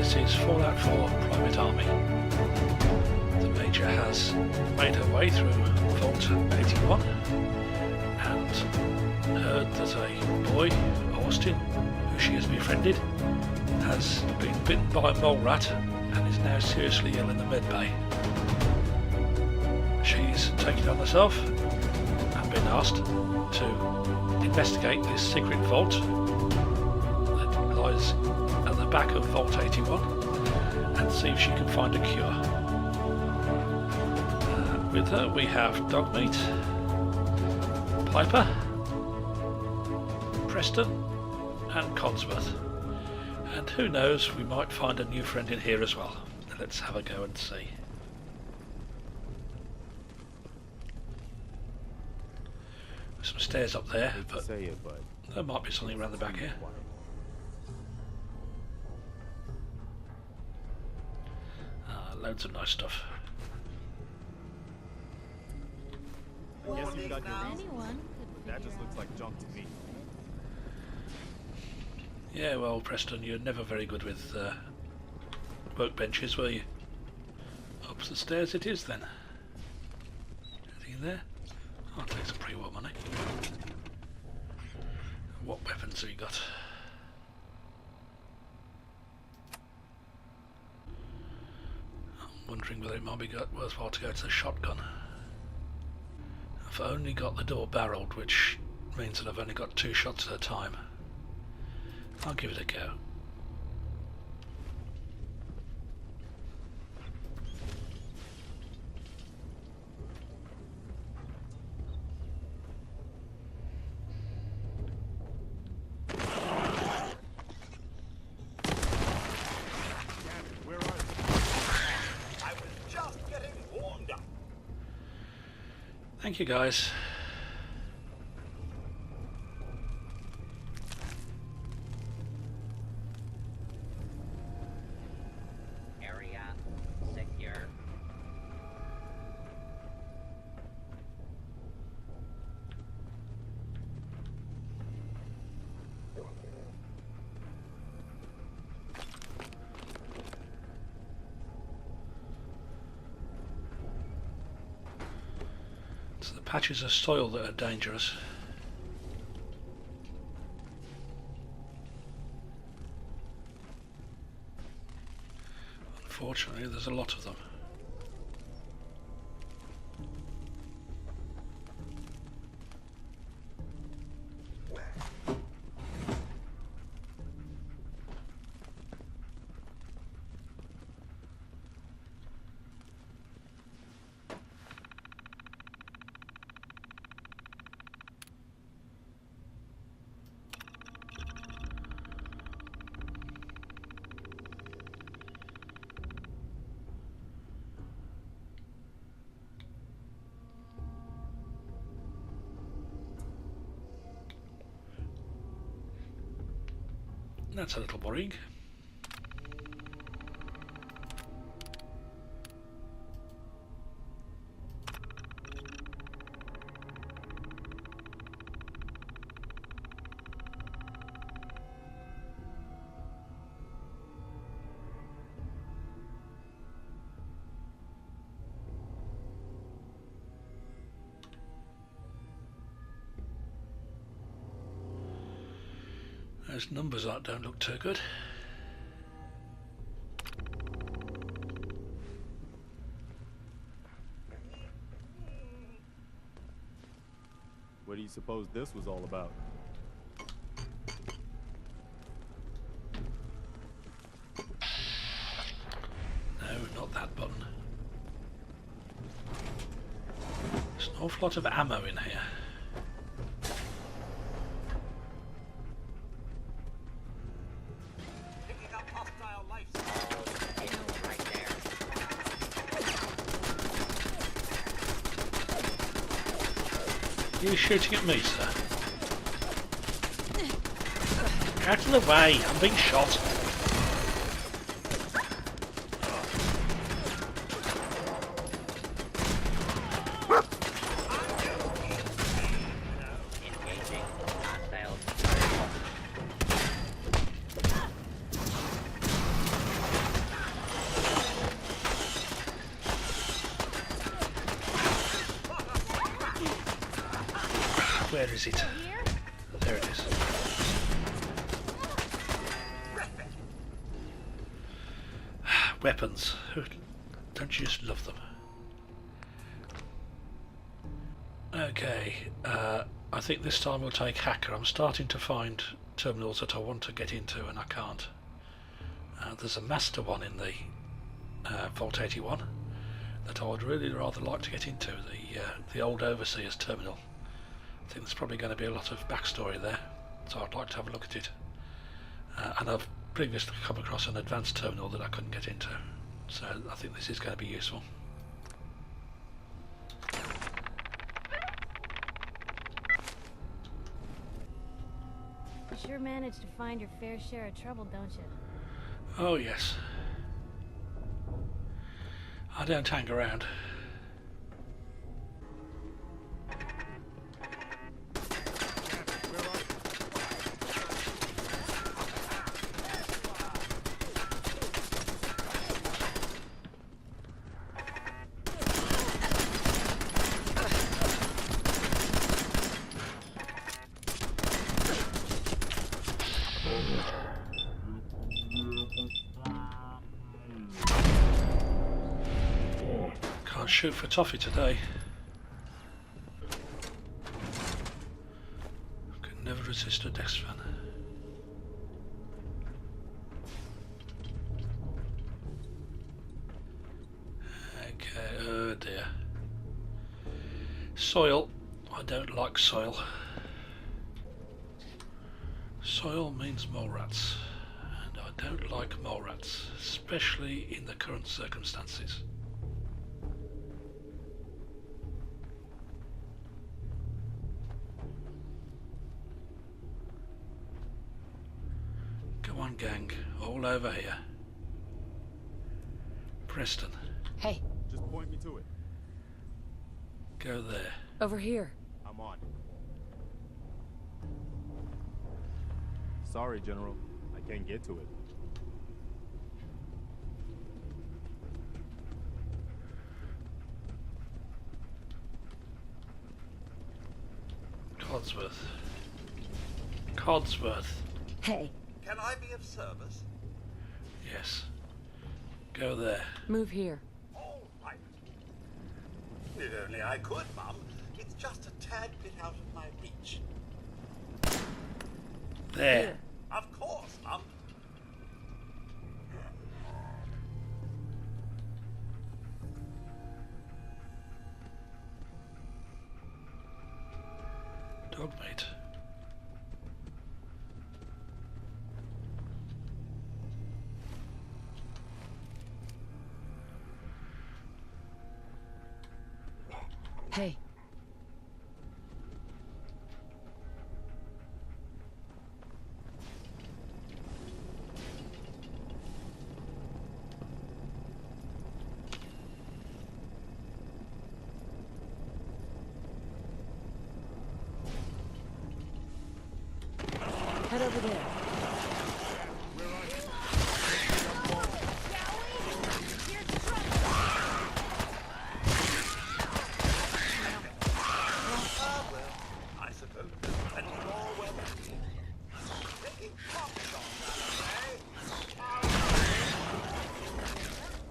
This is Fallout 4 Private Army. The Major has made her way through Vault 81 and heard that a boy, Austin, who she has befriended, has been bitten by a mole rat and is now seriously ill in the med bay. She's taken it on herself and been asked to investigate this secret vault that lies at the back of Vault 81 and see if she can find a cure. With her we have Dogmeat, Piper, Preston and Codsworth. And who knows, we might find a new friend in here as well. Let's have a go and see. There's some stairs up there, but there might be something around the back here. Loads of nice stuff. That just looks like junk to me. Yeah, well, Preston, you're never very good with workbenches, were you? Up the stairs it is then. Anything in there? I'll take some pre-war money. What weapons have you got? I'm wondering whether it might be worthwhile to go to the shotgun. I've only got the door barreled, which means that I've only got 2 shots at a time. I'll give it a go. Where are you? I was just getting warmed up. Thank you, guys. The patches of soil that are dangerous. Unfortunately, there's a lot of them. That's a little worrying. Those numbers don't look too good. What do you suppose this was all about? No, not that button. There's an awful lot of ammo in here. Are you shooting at me, sir? Out of the way, I'm being shot. is it? Here? There it is. Weapons. Don't you just love them? Okay, I think this time we'll take Hacker. I'm starting to find terminals that I want to get into and I can't. There's a master one in the Vault 81 that I would really rather like to get into, the old Overseer's terminal. I think there's probably going to be a lot of backstory there, so I'd like to have a look at it. And I've previously come across an advanced terminal that I couldn't get into, so I think this is going to be useful. You sure manage to find your fair share of trouble, don't you? Oh yes. I don't hang around. Can't shoot for toffee today. Can never resist a desk fan. Okay, oh dear. Soil. I don't like soil. Soil means mole rats, and I don't like mole rats, especially in the current circumstances. Come on, gang, all over here. Preston, Hey, Just point me to it. go there. over here. I'm on. Sorry, General. I can't get to it. Codsworth. Codsworth. Hey, Can I be of service? Yes. Go there. move here. All right. If only I could, Mum. It's just a tad bit out of my reach. There. Here. Of course, Mum. Dogmeat. Hey, head over there. Ah, well, I suppose there's plenty more where that is. Taking pop shots, eh?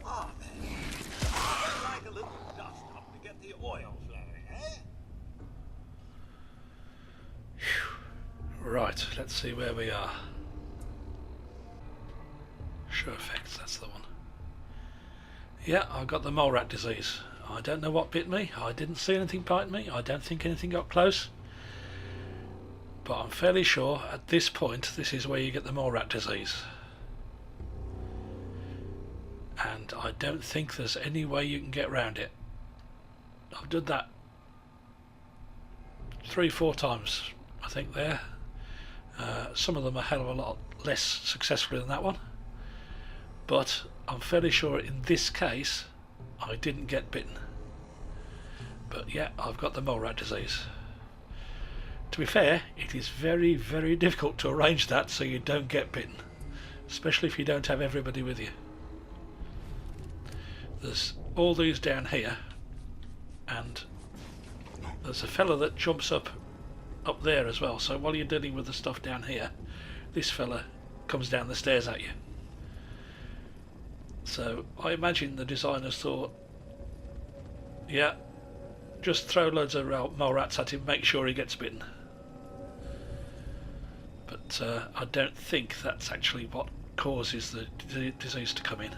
Ah, there. I'd like a little dust up to get the oil flowing, eh? Right, let's see where we are. Show effects, that's the one. Yeah, I've got the mole rat disease. I don't know what bit me. I didn't see anything bite me. I don't think anything got close. But I'm fairly sure at this point this is where you get the mole rat disease. And I don't think there's any way you can get around it. I've done that 3-4 times, I think, there. Some of them a hell of a lot less successfully than that one. But I'm fairly sure in this case I didn't get bitten. But yeah, I've got the mole rat disease. To be fair, it is very, very difficult to arrange that so you don't get bitten, especially if you don't have everybody with you. There's all these down here, and there's a fella that jumps up up there as well. So while you're dealing with the stuff down here, this fella comes down the stairs at you. So I imagine the designers thought, yeah, just throw loads of mole rats at him, make sure he gets bitten. But I don't think that's actually what causes the disease to come in.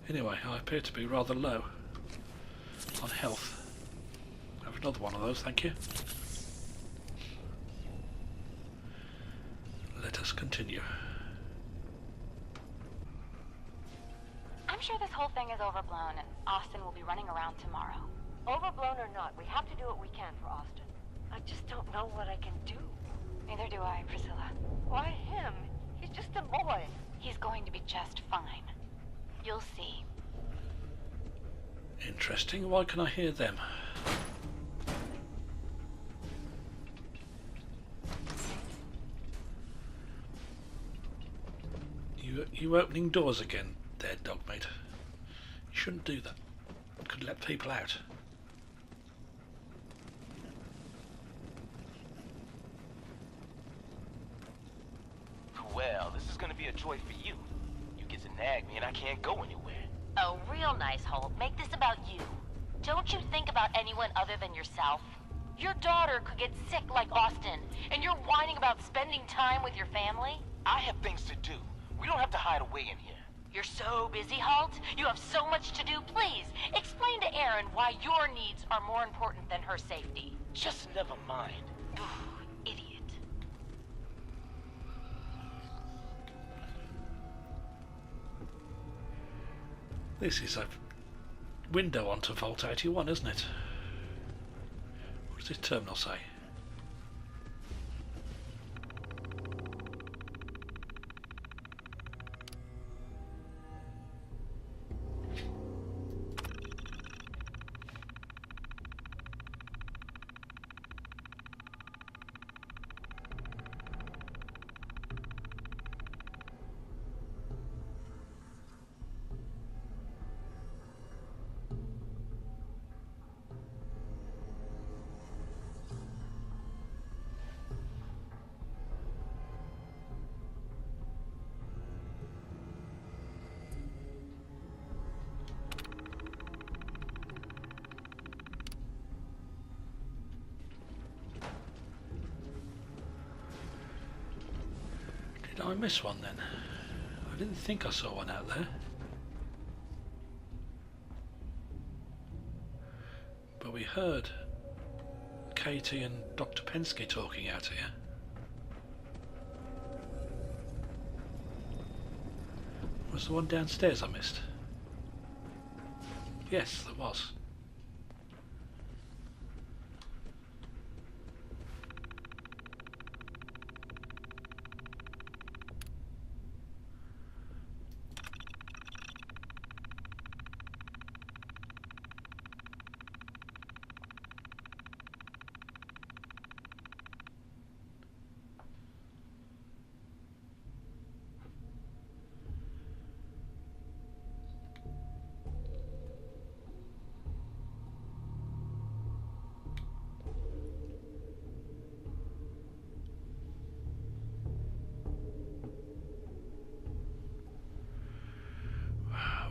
Anyway, I appear to be rather low on health. Have another one of those, thank you. Let us continue. I'm sure this whole thing is overblown, and Austin will be running around tomorrow. Overblown or not, we have to do what we can for Austin. I just don't know what I can do. Neither do I, Priscilla. Why him? He's just a boy. He's going to be just fine. You'll see. Interesting. Why can I hear them? You opening doors again there, Dogmeat? You shouldn't do that. It could let people out. Well, this is gonna be a joy for you. You get to nag me and I can't go anywhere. Oh, real nice, Holt. Make this about you. Don't you think about anyone other than yourself? Your daughter could get sick like Austin, and you're whining about spending time with your family? I have things to do. We don't have to hide away in here. You're so busy, Holt. You have so much to do. Please, explain to Erin why your needs are more important than her safety. Just never mind. Idiot. This is a window onto Vault 81, isn't it? What does this terminal say? Did I miss one then? I didn't think I saw one out there. But we heard Katie and Dr. Pensky talking out here. Was the one downstairs I missed? Yes, there was.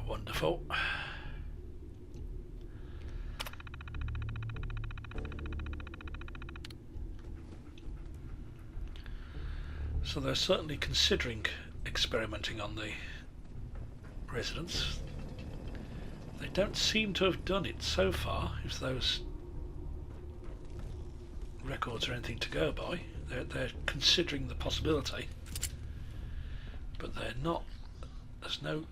Wonderful. So they're certainly considering experimenting on the residents. They don't seem to have done it so far, if those records are anything to go by. They're considering the possibility, but they're not. There's no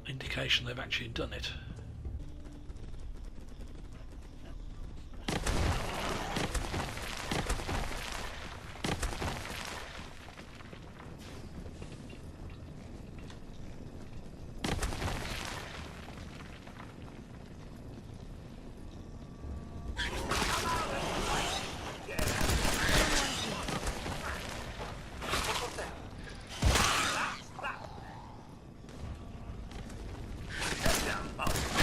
indication they've actually done it. Get down, mouse.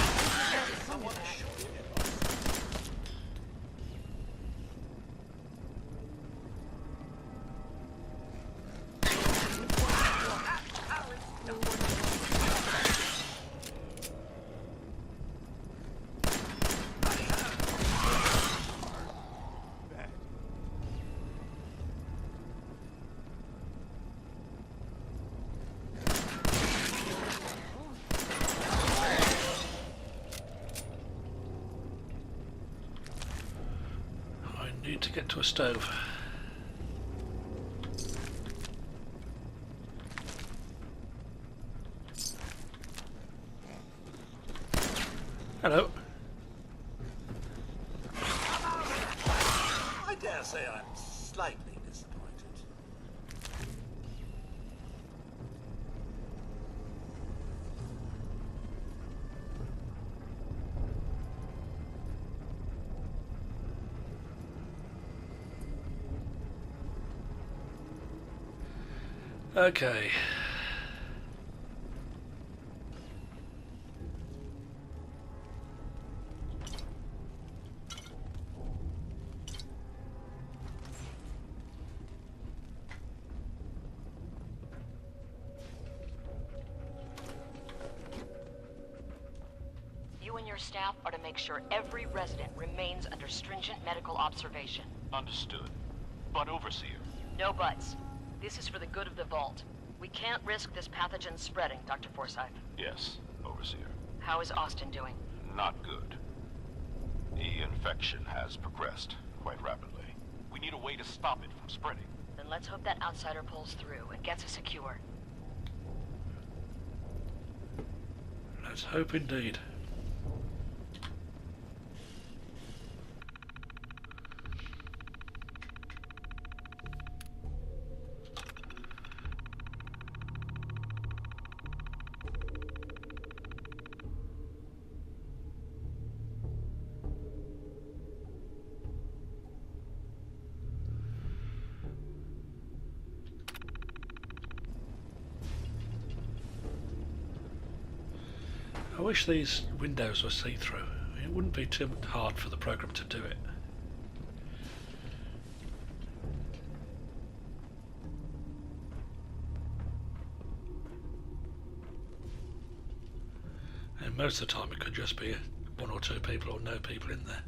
to a stove. Hello. I dare say I'm slightly disappointed. Okay. You and your staff are to make sure every resident remains under stringent medical observation. Understood. But Overseer, No buts. This is for the good of the Vault. We can't risk this pathogen spreading, Dr. Forsyth. yes, Overseer. How is Austin doing? Not good. The infection has progressed quite rapidly. We need a way to stop it from spreading. Then let's hope that outsider pulls through and gets us secure. Let's hope indeed. I wish these windows were see-through. It wouldn't be too hard for the program to do it. And most of the time it could just be one or two people or no people in there.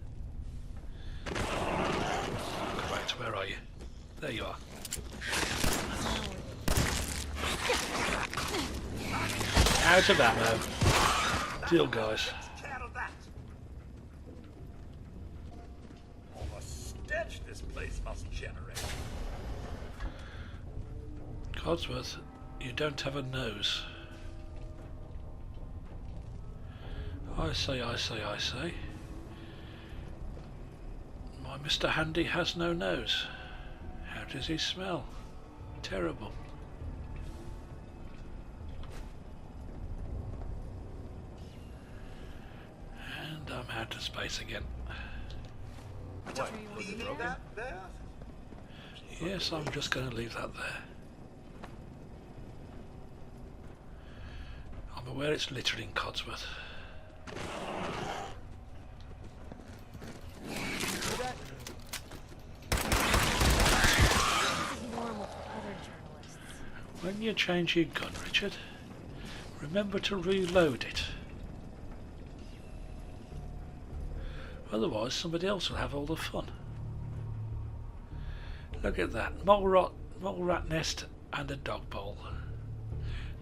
Great, where are you? There you are. Out of ammo. Deal, guys. Care of that. All the stench this place must generate. Codsworth, you don't have a nose. I say. My Mr. Handy has no nose. How does he smell? Terrible. And I'm out of space again. What, leaving that there? Yes, I'm just going to leave that there. I'm aware it's littering Codsworth. Normal for other journalists. When you change your gun, Richard, remember to reload it. Otherwise, somebody else will have all the fun. Look at that, mole rat nest and a dog bowl.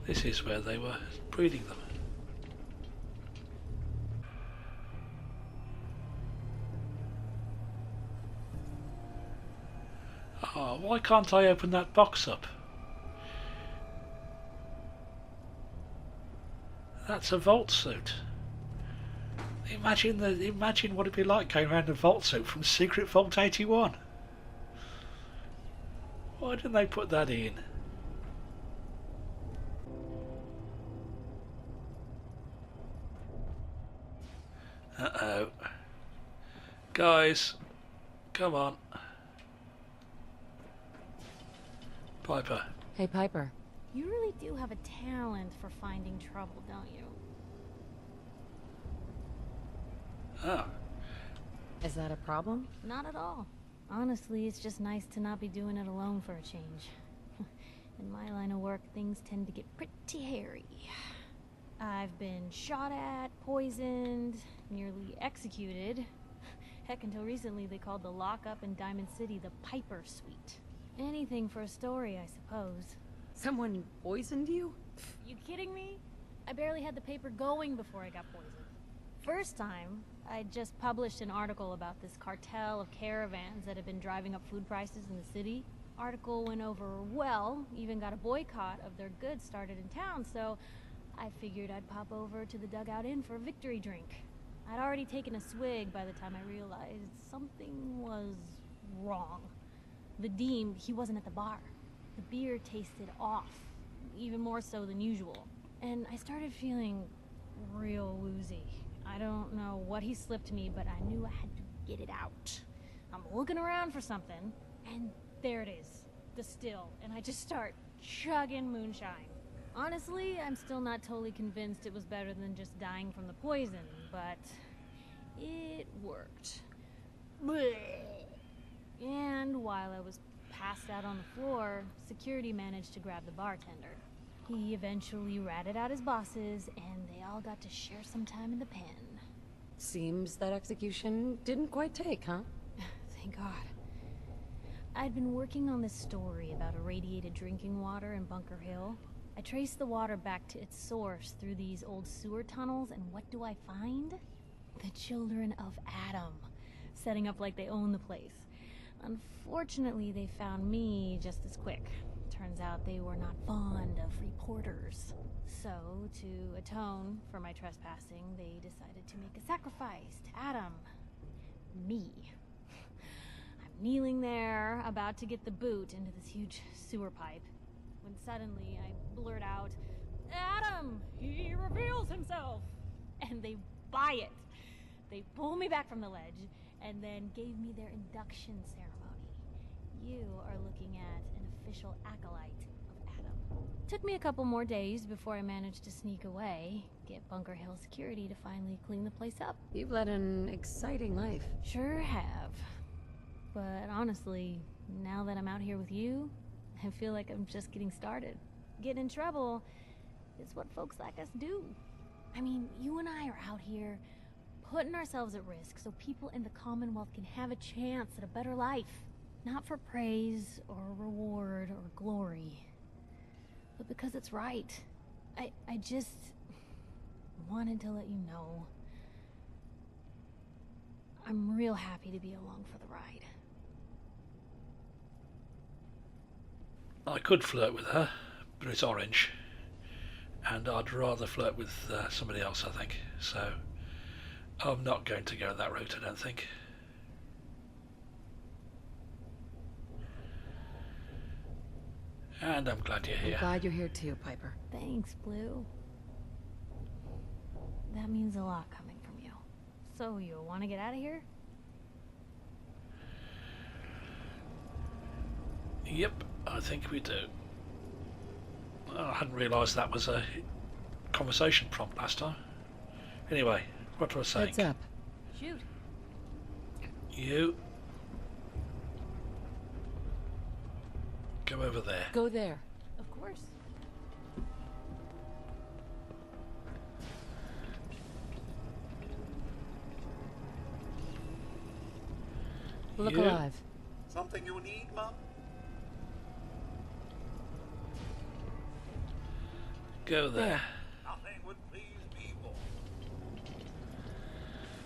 This is where they were breeding them. Oh, why can't I open that box up? That's a vault suit. Imagine what it'd be like going around a vault suit from Secret Vault 81. Why didn't they put that in? Uh-oh. Guys, come on. Piper. Hey, Piper. You really do have a talent for finding trouble, don't you? Oh. Is that a problem? Not at all. Honestly, it's just nice to not be doing it alone for a change. In my line of work, things tend to get pretty hairy. I've been shot at, poisoned, nearly executed. Heck, until recently they called the lockup in Diamond City the Piper Suite. Anything for a story, I suppose. Someone poisoned you? You kidding me? I barely had the paper going before I got poisoned. First time, I just published an article about this cartel of caravans that had been driving up food prices in the city. Article went over well, even got a boycott of their goods started in town, so I figured I'd pop over to the Dugout Inn for a victory drink. I'd already taken a swig by the time I realized something was wrong. Vadim, he wasn't at the bar. The beer tasted off, even more so than usual. And I started feeling real woozy. I don't know what he slipped me, but I knew I had to get it out. I'm looking around for something, and there it is, the still, and I just start chugging moonshine. Honestly, I'm still not totally convinced it was better than just dying from the poison, but it worked. Blech. And while I was passed out on the floor, security managed to grab the bartender. He eventually ratted out his bosses, and they all got to share some time in the pen. Seems that execution didn't quite take, huh? Thank God. I'd been working on this story about irradiated drinking water in Bunker Hill. I traced the water back to its source through these old sewer tunnels, and what do I find? The children of Adam, setting up like they own the place. Unfortunately, they found me just as quick. Turns out they were not fond of reporters. So, to atone for my trespassing, they decided to make a sacrifice to Adam. Me. I'm kneeling there, about to get the boot into this huge sewer pipe, when suddenly I blurt out, "Adam! He reveals himself!" And they buy it. They pull me back from the ledge, and then gave me their induction ceremony. You are looking at an official acolyte of Adam. Took me a couple more days before I managed to sneak away, get Bunker Hill security to finally clean the place up. You've led an exciting life. Sure have. But honestly, now that I'm out here with you, I feel like I'm just getting started. Getting in trouble is what folks like us do. I mean, you and I are out here putting ourselves at risk so people in the Commonwealth can have a chance at a better life. Not for praise or reward or glory, but because it's right. I just wanted to let you know I'm real happy to be along for the ride. I could flirt with her, but it's orange, and I'd rather flirt with somebody else, I think. So I'm not going to go that route, I don't think. And I'm glad you're here. I'm glad you're here too, Piper. Thanks, Blue. That means a lot coming from you. So, you want to get out of here? Yep, I think we do. I hadn't realised that was a conversation prompt last time. Anyway, what was I saying? Heads up. Shoot. You go over there. Go there. Of course. Look You alive. Something you need, Mum? go there. Nothing would please me more.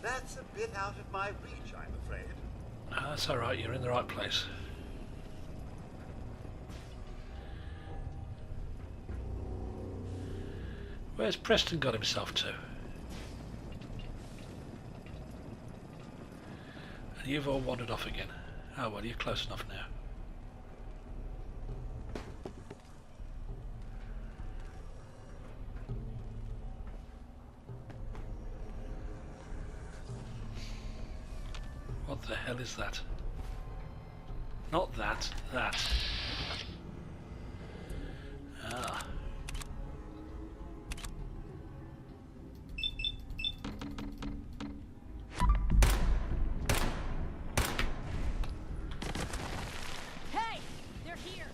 That's a bit out of my reach, I'm afraid. That's alright, you're in the right place. Where's Preston got himself to? And you've all wandered off again. Oh well, you're close enough now. What the hell is that? Not that, that. Ah. Hey! They're here!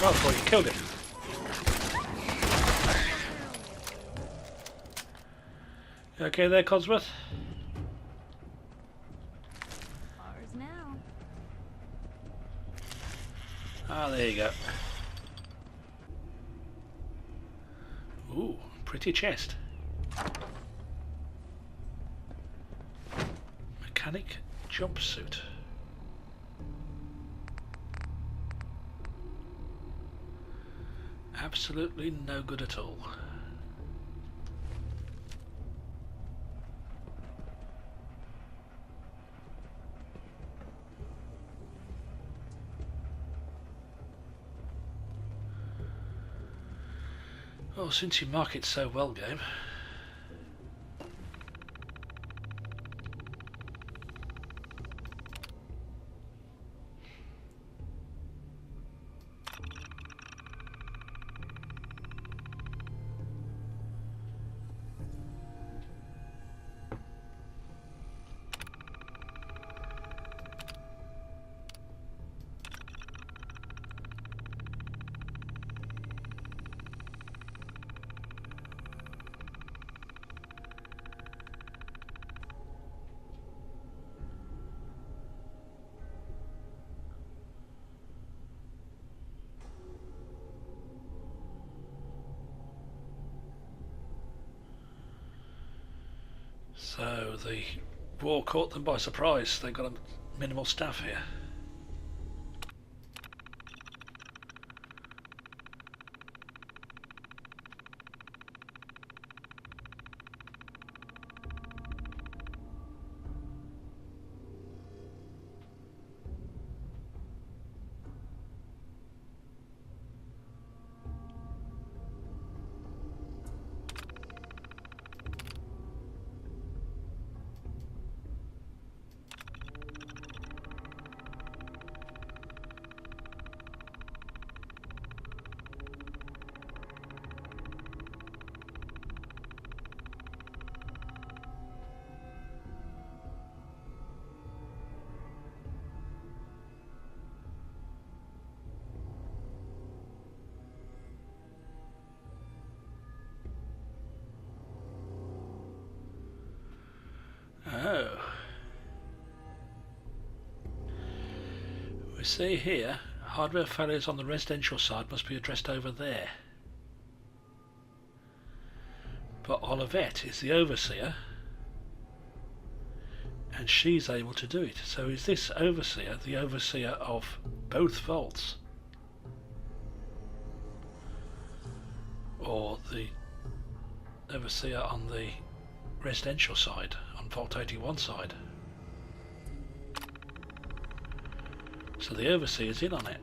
Oh, I thought you killed it. You okay there, Codsworth? Ours now. Ah, there you go. Ooh, pretty chest. Mechanic jumpsuit. Absolutely no good at all. Oh, since you mark it so well, game. So the war caught them by surprise. They've got a minimal staff here. Oh. We see here, hardware failures on the residential side must be addressed over there. But Olivette is the overseer, and she's able to do it. So is this overseer the overseer of both vaults? Or the overseer on the residential side, on Vault 81 side? So the overseer's in on it.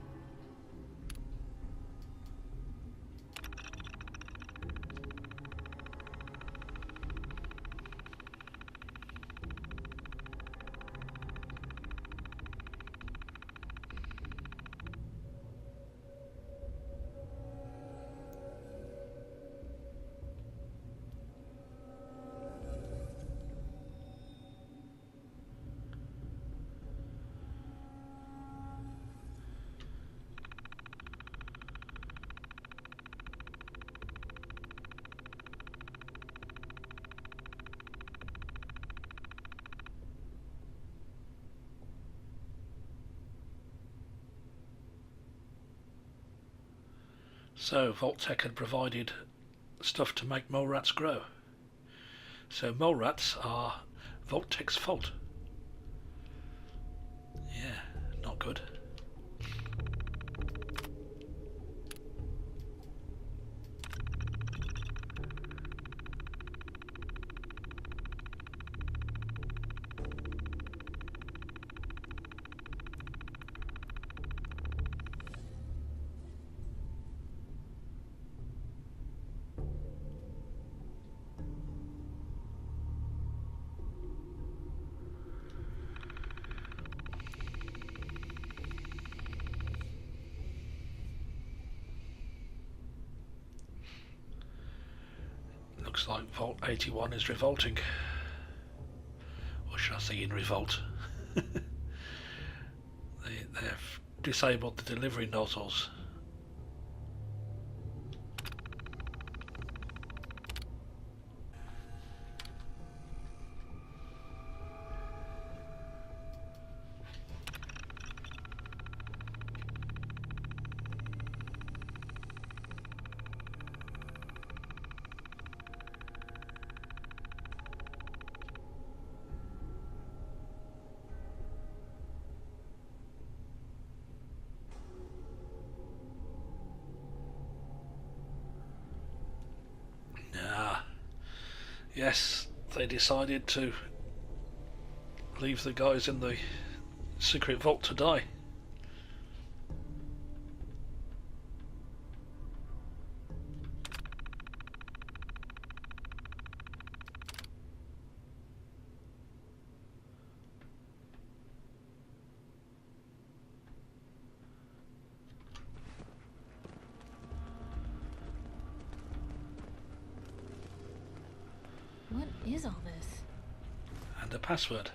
So Vault-Tec had provided stuff to make mole rats grow. So mole rats are Vault-Tec's fault. Yeah, not good. Looks like Vault 81 is revolting. Or should I say in revolt? They've disabled the delivery nozzles Yes, they decided to leave the guys in the secret vault to die. What is all this? And a password.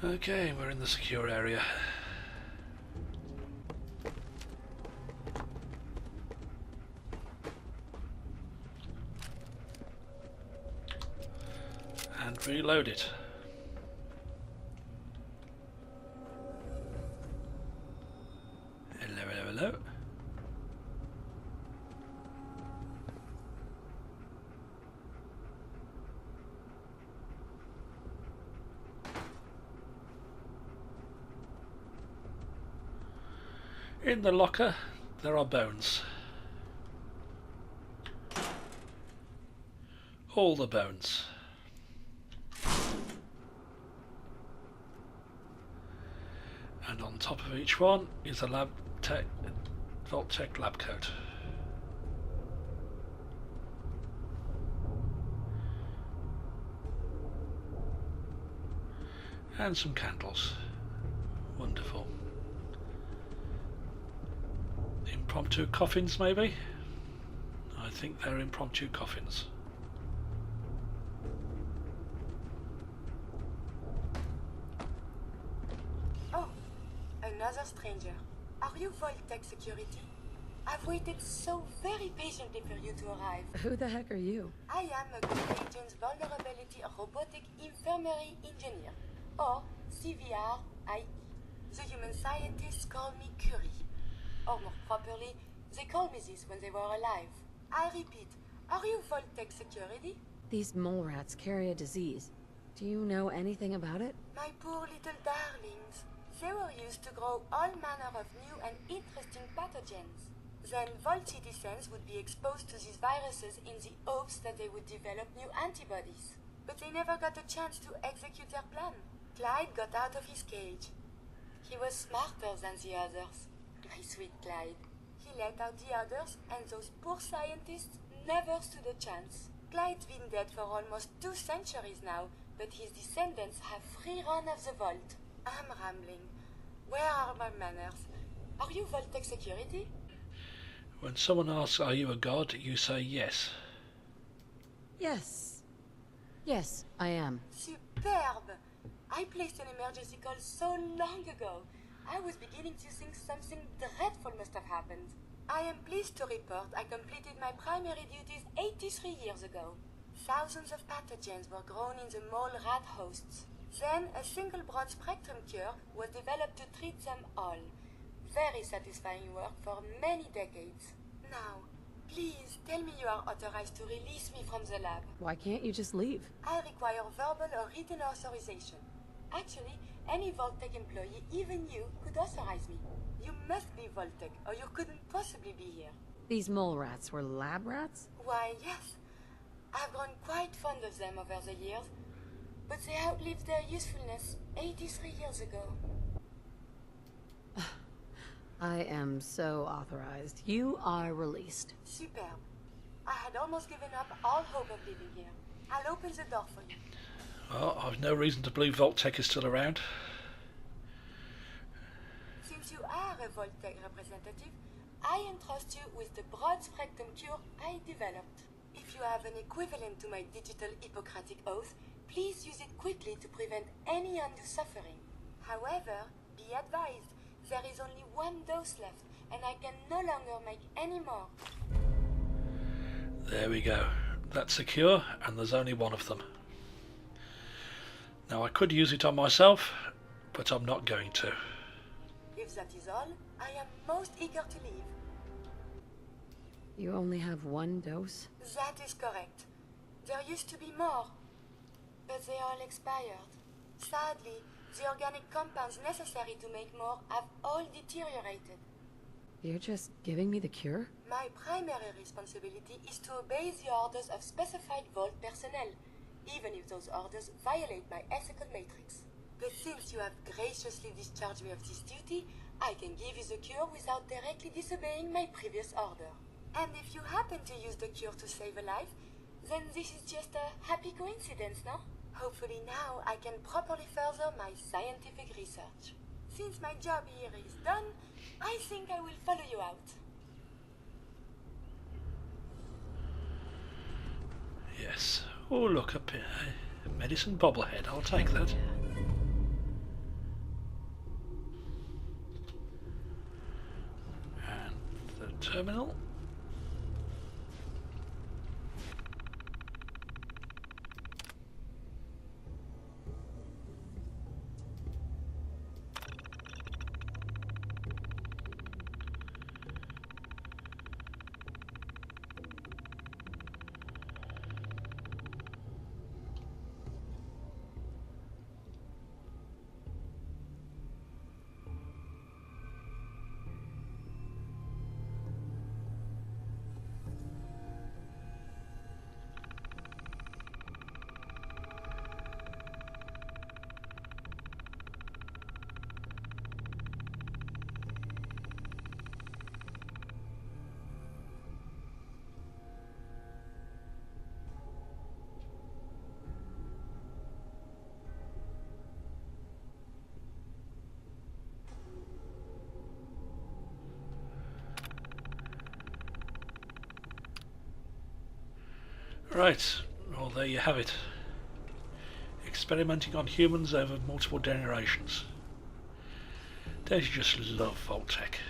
Okay, we're in the secure area. And reload it. Hello, hello, hello. In the locker, there are bones. All the bones. And on top of each one is a Vault-Tec lab coat. And some candles. Wonderful. Impromptu coffins, maybe? I think they're impromptu coffins. Oh, another stranger. Are you Vault-Tec security? I've waited so very patiently for you to arrive. Who the heck are you? I am a Good Agents Vulnerability Robotic Infirmary Engineer, or CVR-IE. The human scientists call me Curie. Or more properly, they called me this when they were alive. I repeat, are you Vault-Tec security? These mole rats carry a disease. Do you know anything about it? My poor little darlings. They were used to grow all manner of new and interesting pathogens. Then Vault citizens would be exposed to these viruses in the hopes that they would develop new antibodies. But they never got a chance to execute their plan. Clyde got out of his cage. He was smarter than the others. My sweet Clyde. He let out the others, and those poor scientists never stood a chance. Clyde's been dead for almost 2 centuries now, but his descendants have free run of the vault. I'm rambling. Where are my manners? Are you Vault-Tec security? When someone asks, are you a god, you say yes. Yes. Yes, I am. Superb! I placed an emergency call so long ago. I was beginning to think something dreadful must have happened. I am pleased to report I completed my primary duties 83 years ago. Thousands of pathogens were grown in the mole rat hosts. Then a single broad-spectrum cure was developed to treat them all. Very satisfying work for many decades. Now, please tell me you are authorized to release me from the lab. Why can't you just leave? I require verbal or written authorization. Actually, any Vault-Tec employee, even you, could authorize me. You must be Vault-Tec, or you couldn't possibly be here. These mole rats were lab rats? Why, yes. I've grown quite fond of them over the years, but they outlived their usefulness 83 years ago. I am so authorized. You are released. Superb. I had almost given up all hope of living here. I'll open the door for you. Well, I've no reason to believe Vault-Tec is still around. Since you are a Vault-Tec representative, I entrust you with the broad-spectrum cure I developed. If you have an equivalent to my digital Hippocratic oath, please use it quickly to prevent any undue suffering. However, be advised, there is only 1 dose left, and I can no longer make any more. There we go. That's a cure, and there's only 1 of them. Now I could use it on myself, but I'm not going to. if that is all, I am most eager to leave. You only have one dose? That is correct. There used to be more, but they all expired. Sadly, the organic compounds necessary to make more have all deteriorated. You're just giving me the cure? My primary responsibility is to obey the orders of specified Vault personnel, even if those orders violate my ethical matrix. But since you have graciously discharged me of this duty, I can give you the cure without directly disobeying my previous order. And if you happen to use the cure to save a life, then this is just a happy coincidence, no? Hopefully now I can properly further my scientific research. Since my job here is done, I think I will follow you out. Yes. Oh, look, a medicine bobblehead. I'll take that. And the terminal. Right, well there you have it. Experimenting on humans over multiple generations. Don't you just love Vault-Tec?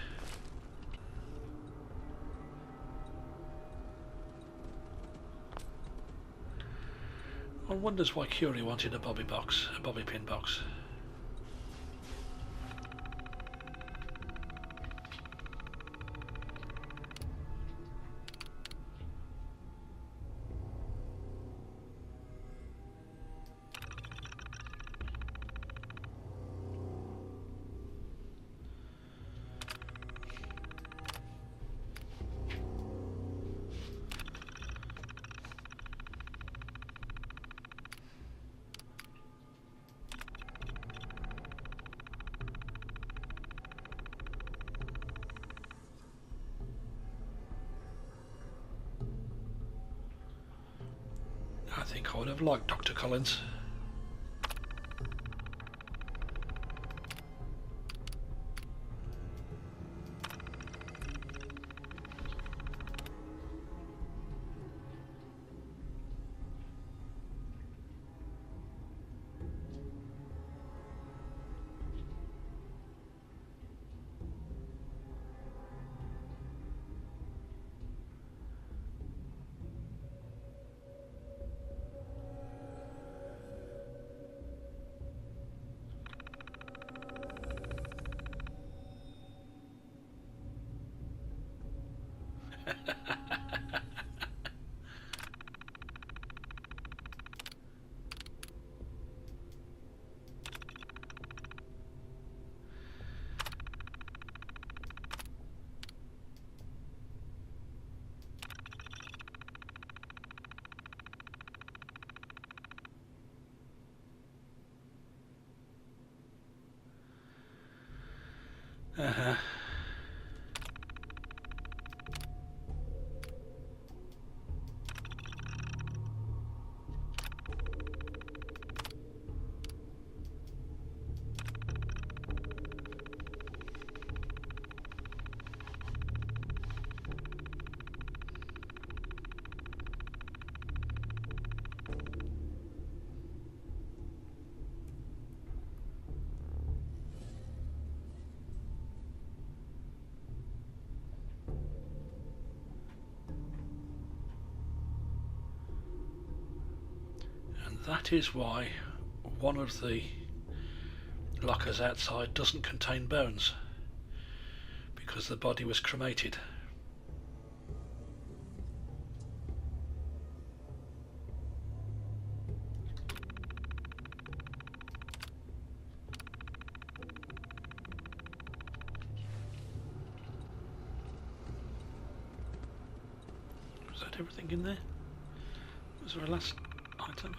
One wonders why Curie wanted a bobby pin box. I think I would have liked Dr. Collins. Uh-huh. That is why one of the lockers outside doesn't contain bones. because the body was cremated. Was that everything in there? Was there a last item?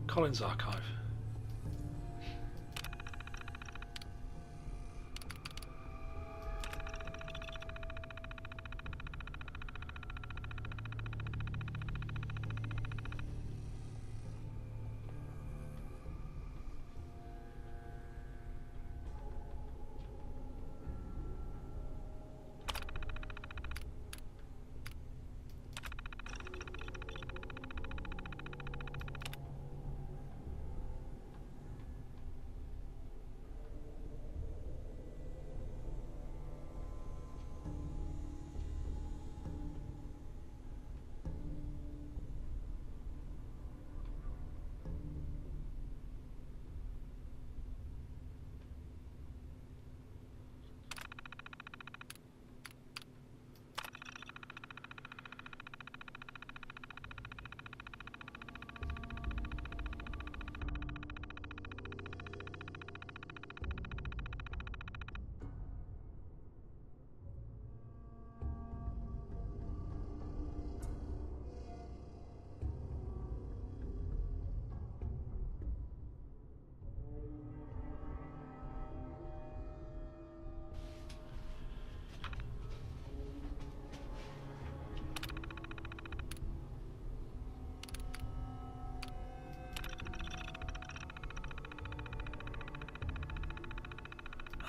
Collins Archive.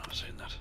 I've seen that.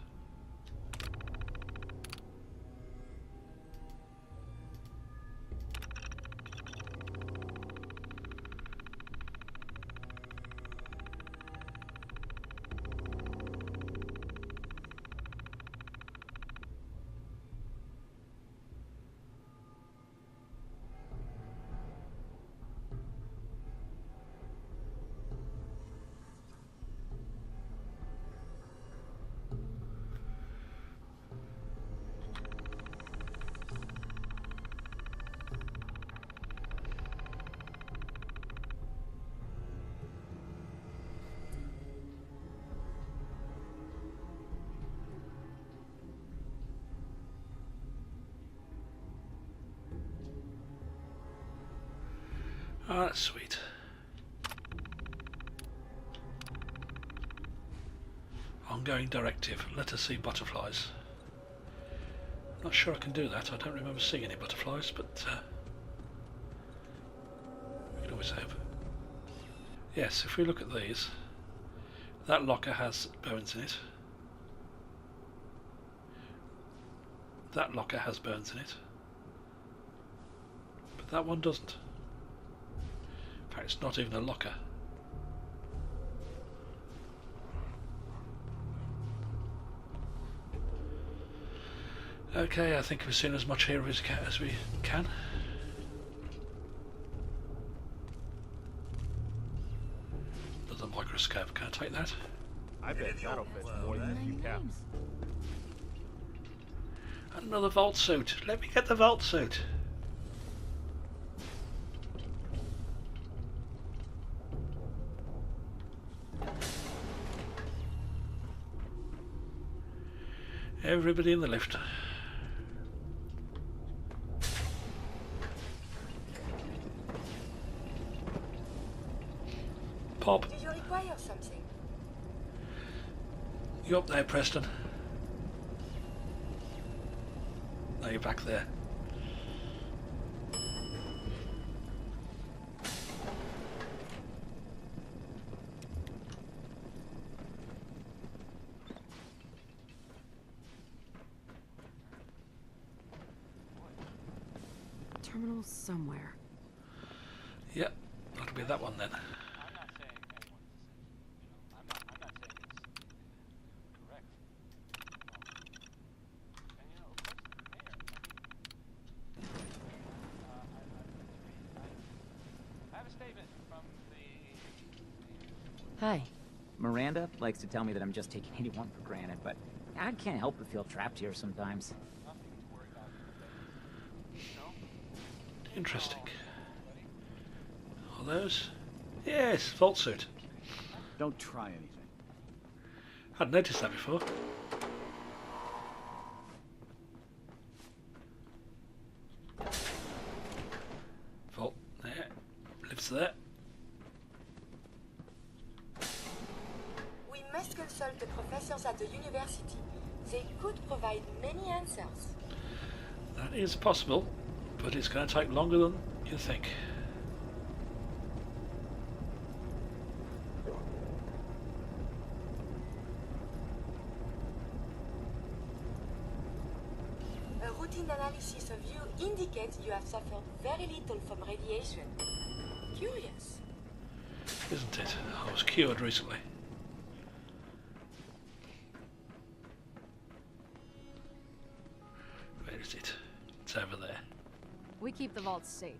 Oh, that's sweet. Ongoing directive. Let us see butterflies. Not sure I can do that. I don't remember seeing any butterflies, but we can always have. Yes, if we look at these, that locker has bones in it. That locker has bones in it. But that one doesn't. In fact, it's not even a locker. Okay, I think we've seen as much here as we can. Another microscope, can I take that? I bet that'll fit more than a few caps. Another vault suit. Let me get the vault suit. Everybody in the lift. Pop. Do you require something? You up there, Preston? No, you're back there. Terminal somewhere. Yep, that'll be that one then. Hi. Miranda likes to tell me that I'm just taking anyone for granted, but I can't help but feel trapped here sometimes. Interesting. Are those? Yes, vault suit. Don't try anything. Hadn't noticed that before. Vault there. Lifts there. We must consult the professors at the university. They could provide many answers. That is possible, but it's going to take longer than you think. A routine analysis of you indicates you have suffered very little from radiation. Curious. Isn't it? I was cured recently. Where is it? It's over there. We keep the vaults safe.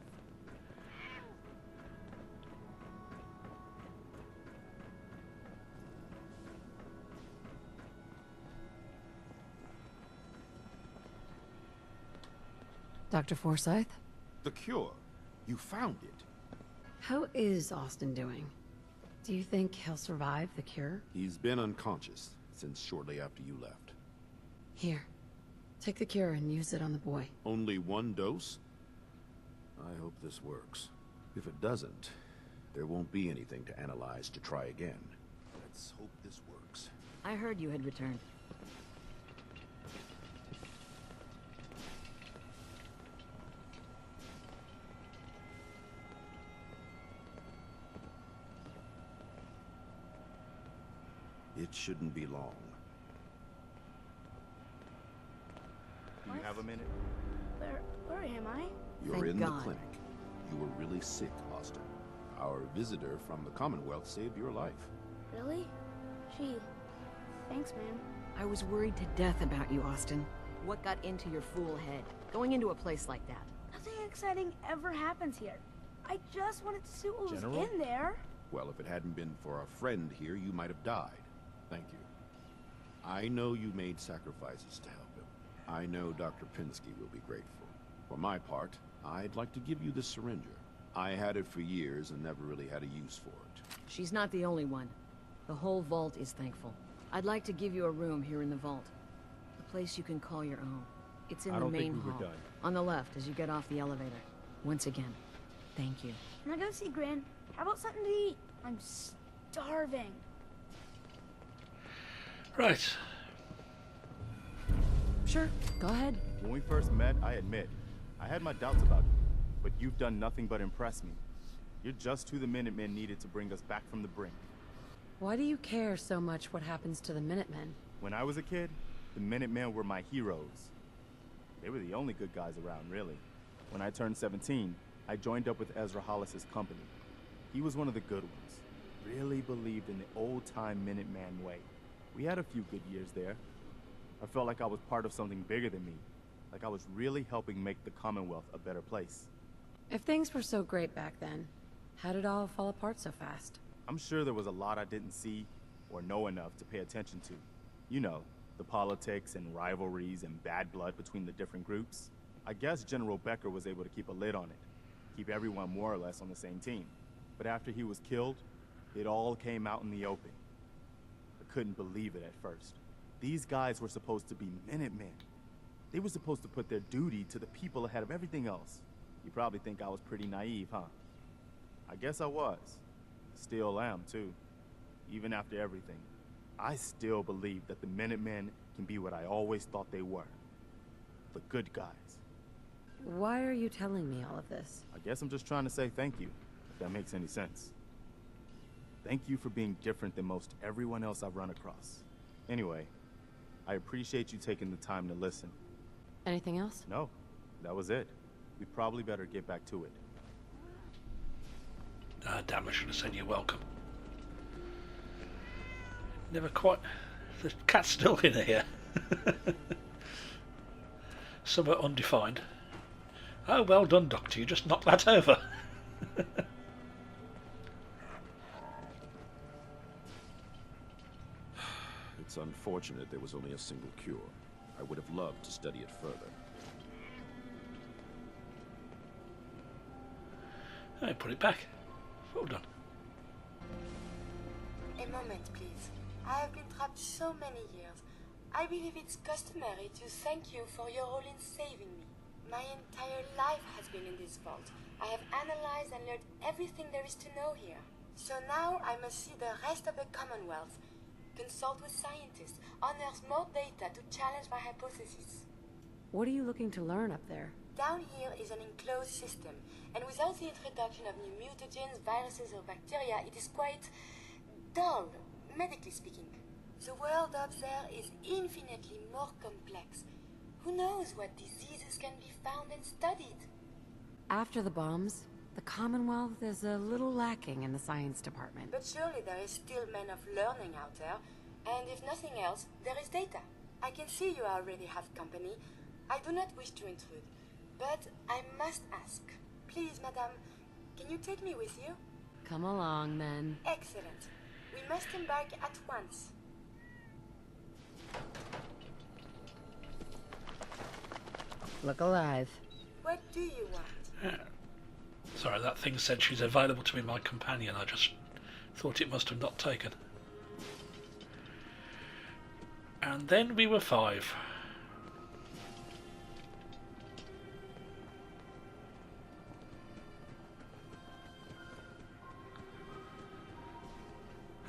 Dr. Forsyth? The cure. You found it. How is Austin doing? Do you think he'll survive the cure? He's been unconscious since shortly after you left. Here. Take the cure and use it on the boy. Only one dose? I hope this works. If it doesn't, there won't be anything to analyze to try again. Let's hope this works. I heard you had returned. It shouldn't be long. Do you have a minute? Where am I? You're Thank in God. the clinic. You were really sick, Austin. Our visitor from the Commonwealth saved your life. Really? Gee, thanks, man. I was worried to death about you, Austin. What got into your fool head? Going into a place like that? Nothing exciting ever happens here. I just wanted to see what General? was in there. Well, if it hadn't been for our friend here, you might have died. Thank you. I know you made sacrifices to help him. I know Dr. Pinsky will be grateful. For my part, I'd like to give you this syringer. I had it for years and never really had a use for it. She's not the only one. The whole vault is thankful. I'd like to give you a room here in the vault. A place you can call your own. It's in I the don't main think we were hall. done. On the left as you get off the elevator. Once again, thank you. Can I go see Gran? How about something to eat? I'm starving. Right. Sure, go ahead. When we first met, I admit, I had my doubts about you, but you've done nothing but impress me. You're just who the Minutemen needed to bring us back from the brink. Why do you care so much what happens to the Minutemen? When I was a kid, the Minutemen were my heroes. They were the only good guys around, really. When I turned 17, I joined up with Ezra Hollis's company. He was one of the good ones. Really believed in the old-time Minuteman way. We had a few good years there. I felt like I was part of something bigger than me. Like I was really helping make the Commonwealth a better place. If things were so great back then, how did it all fall apart so fast? I'm sure there was a lot I didn't see or know enough to pay attention to. You know, the politics and rivalries and bad blood between the different groups. I guess General Becker was able to keep a lid on it, keep everyone more or less on the same team. But after he was killed, it all came out in the open. I couldn't believe it at first. These guys were supposed to be Minutemen. They were supposed to put their duty to the people ahead of everything else. You probably think I was pretty naive, huh? I guess I was. Still am, too. Even after everything. I still believe that the Minutemen can be what I always thought they were. The good guys. Why are you telling me all of this? I guess I'm just trying to say thank you, if that makes any sense. Thank you for being different than most everyone else I've run across. Anyway, I appreciate you taking the time to listen. Anything else? No, that was it. We probably better get back to it. Ah, damn, I should have said you're welcome. Never quite... The cat's still in here. Somewhat undefined. Oh, well done, Doctor. You just knocked that over. It's unfortunate there was only a single cure. I would have loved to study it further. I put it back. Well done. A moment, please. I have been trapped so many years. I believe it's customary to thank you for your role in saving me. My entire life has been in this vault. I have analyzed and learned everything there is to know here. So now I must see the rest of the Commonwealth, consult with scientists, unearth more data to challenge my hypothesis. What are you looking to learn up there? Down here is an enclosed system, and without the introduction of new mutagens, viruses or bacteria, it is quite dull, medically speaking. The world up there is infinitely more complex. Who knows what diseases can be found and studied? After the bombs, the Commonwealth is a little lacking in the science department. But surely there is still men of learning out there, and if nothing else, there is data. I can see you already have company. I do not wish to intrude, but I must ask. Please, madame, can you take me with you? Come along, then. Excellent. We must embark at once. Look alive. What do you want? Sorry, that thing said she's available to be my companion. I just thought it must have not taken. And then we were 5.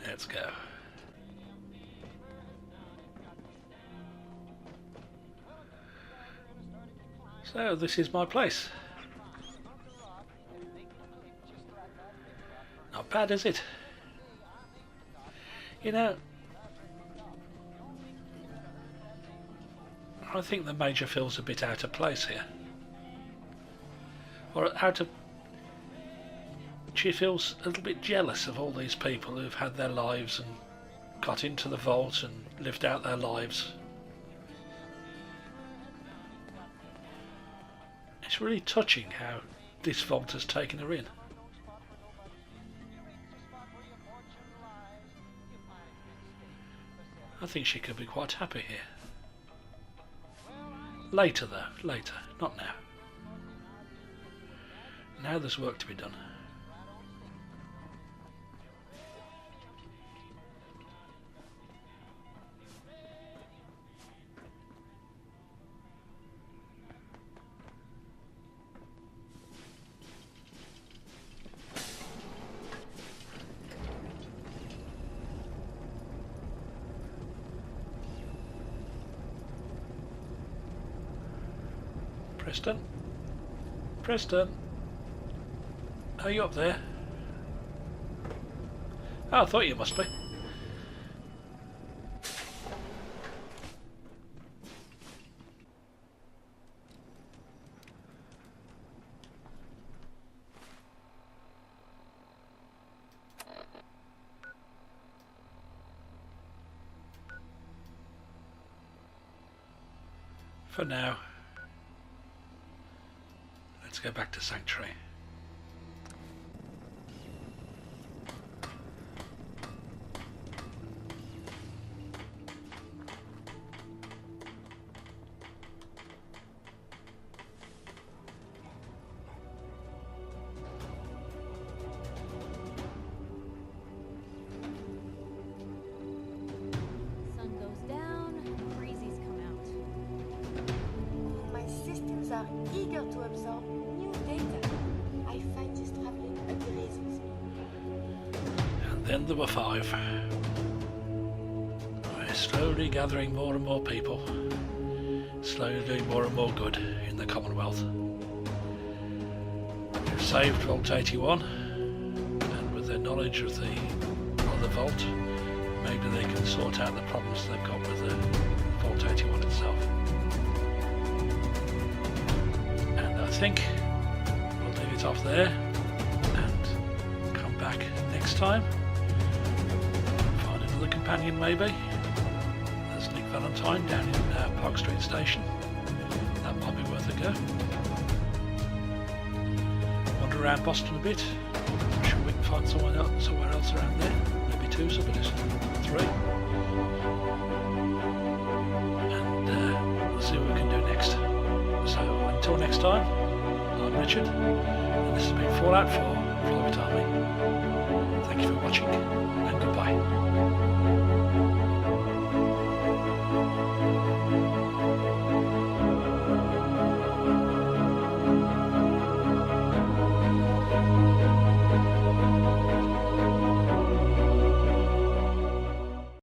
Let's go. So this is my place. Not bad, is it? You know, I think the Major feels a bit out of place here. Or out of... She feels a little bit jealous of all these people who've had their lives and got into the vault and lived out their lives. It's really touching how this vault has taken her in. I think she could be quite happy here. Later though, later, not now. Now there's work to be done. Preston? Preston? Are you up there? Oh, I thought you must be. For now. Let's go back to Sanctuary. Sun goes down, crazies come out. My systems are eager to absorb new data. I find this traveling agrees with me. And then there were 5. We're slowly gathering more and more people. Slowly doing more and more good in the Commonwealth. We've saved Vault 81, and with their knowledge of the vault, maybe they can sort out the problems they've got with the Vault 81 itself. And I think we'll leave it off there and come back next time. Find another companion maybe. There's Nick Valentine down in Park Street Station. That might be worth a go. Wander around Boston a bit. I'm sure we can find somewhere else around there. Maybe 2 somebody's. 3. next time, I'm Richard, and this has been Fallout 4 Private Army. Thank you for watching, and goodbye.